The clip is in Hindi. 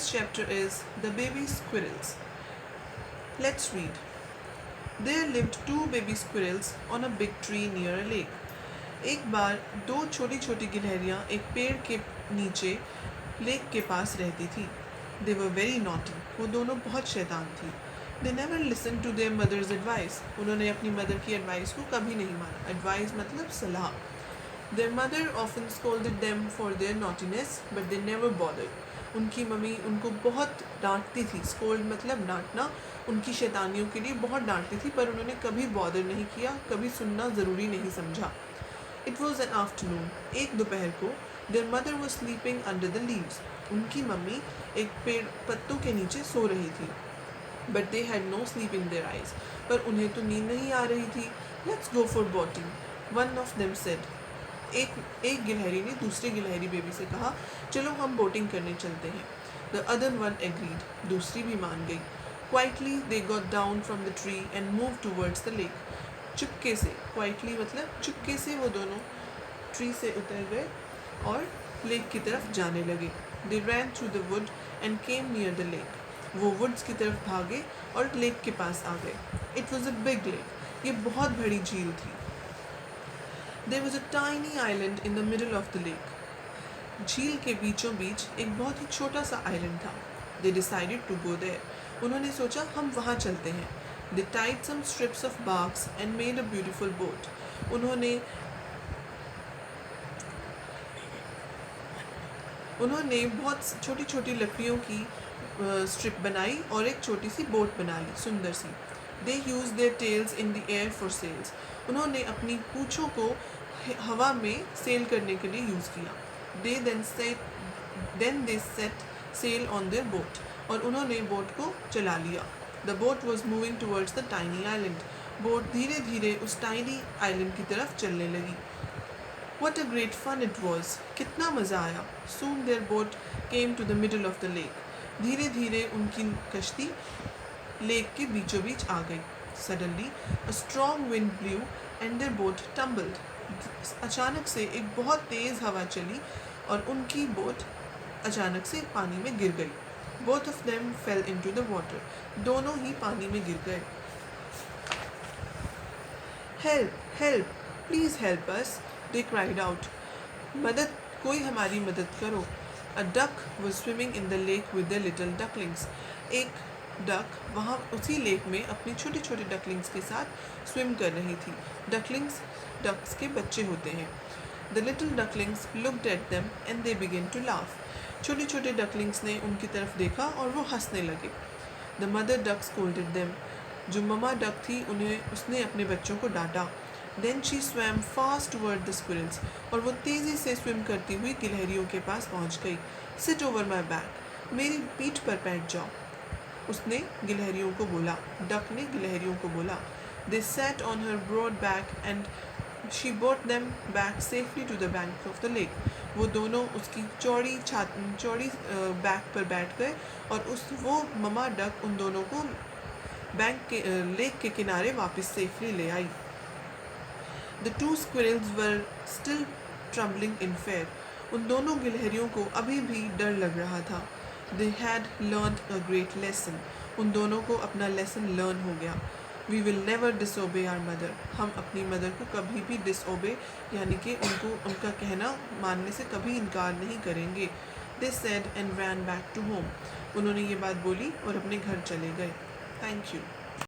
Today's chapter is The Baby Squirrels. Let's read. There lived two baby squirrels on a big tree near a lake. एक बार दो छोटी छोटी गिलहरियाँ एक पेड़ के नीचे लेक के पास रहती थी. They were very naughty. वो दोनों बहुत शैतान थी. They never listened to their mother's advice. उन्होंने अपनी मदर की एडवाइस को कभी नहीं माना. एडवाइस मतलब सलाह. Their mother often scolded them for their naughtiness, but they never bothered. उनकी मम्मी उनको बहुत डांटती थी. स्कोल्ड मतलब डांटना. उनकी शैतानियों के लिए बहुत डांटती थी, पर उन्होंने कभी बॉदर नहीं किया, कभी सुनना ज़रूरी नहीं समझा. It was an afternoon. एक दोपहर को their mother was sleeping under the leaves. उनकी मम्मी एक पेड़ पत्तों के नीचे सो रही थी. But they had no sleep in their eyes. पर उन्हें तो नींद नहीं आ रही थी. Let's go for boating. One of them said. एक गिलहरी ने दूसरी गिलहरी बेबी से कहा, चलो हम बोटिंग करने चलते हैं. The other one agreed. दूसरी भी मान गई. Quietly they got down from the tree and moved towards the lake. चुपके से, quietly मतलब चुपके से वो दोनों ट्री से उतर गए और लेक की तरफ जाने लगे. They ran through the wood and came near the lake. वो वुड्स की तरफ भागे और लेक के पास आ गए. It was a big lake. ये बहुत बड़ी झील थी. There was a tiny island in the middle of the lake. झील के बीचों बीच एक बहुत ही छोटा सा आइलैंड था. They decided to go there. उन्होंने सोचा हम वहाँ चलते हैं. They tied some strips of barks and made a beautiful boat. उन्होंने बहुत छोटी छोटी लकड़ियों की स्ट्रिप बनाई और एक छोटी सी बोट बना ली, सुंदर सी. They used their tails in the air for sails. उन्होंने अपनी पूँछों को हवा में सेल करने के लिए यूज़ किया. Then they set sail on their boat. और उन्होंने बोट को चला लिया. The boat was moving towards the tiny island. Boat धीरे धीरे उस टाइनी आइलैंड की तरफ चलने लगी. What a great fun it was! कितना मज़ा आया. Soon their boat came to the middle of the lake. धीरे धीरे उनकी कश्ती लेक के बीचों बीच आ गई. Suddenly a strong wind blew and their boat tumbled. अचानक से एक बहुत तेज़ हवा चली और उनकी बोट अचानक से पानी में गिर गई. Both of them fell into the water. दोनों ही पानी में गिर गए. Help! Help! Please help us! They cried out. मदद, कोई हमारी मदद करो. A duck was swimming in the lake with their little ducklings. एक डक वहाँ उसी लेक में अपनी छोटी छोटी डकलिंग्स के साथ स्विम कर रही थी. डकलिंग्स डक्स के बच्चे होते हैं. The little ducklings looked at them and they began to laugh. छोटे छोटे डकलिंग्स ने उनकी तरफ देखा और वो हंसने लगे. The mother duck scolded them. जो ममा डक थी उसने अपने बच्चों को डांटा. Then she swam fast toward the squirrels. और वो तेज़ी से स्विम करती हुई गिलहरियों के पास पहुंच गई. Sit over my back. मेरी पीठ पर बैठ जाओ. उसने गिलहरियों को बोला. डक ने गिलहरियों को बोला. They sat on her broad back and she brought them back safely to the bank of the lake. वो दोनों उसकी चौड़ी बैक पर बैठ गए और वो ममा डक उन दोनों को लेक के किनारे वापस सेफली ले आई. The two squirrels were still trembling in fear. उन दोनों गिलहरियों को अभी भी डर लग रहा था. They had learned a great lesson. उन दोनों को अपना लेसन लर्न हो गया. We will never disobey our mother. हम अपनी मदर को कभी भी disobey यानी कि उनका कहना मानने से कभी इनकार नहीं करेंगे. They said and ran back to home. उन्होंने ये बात बोली और अपने घर चले गए. Thank you.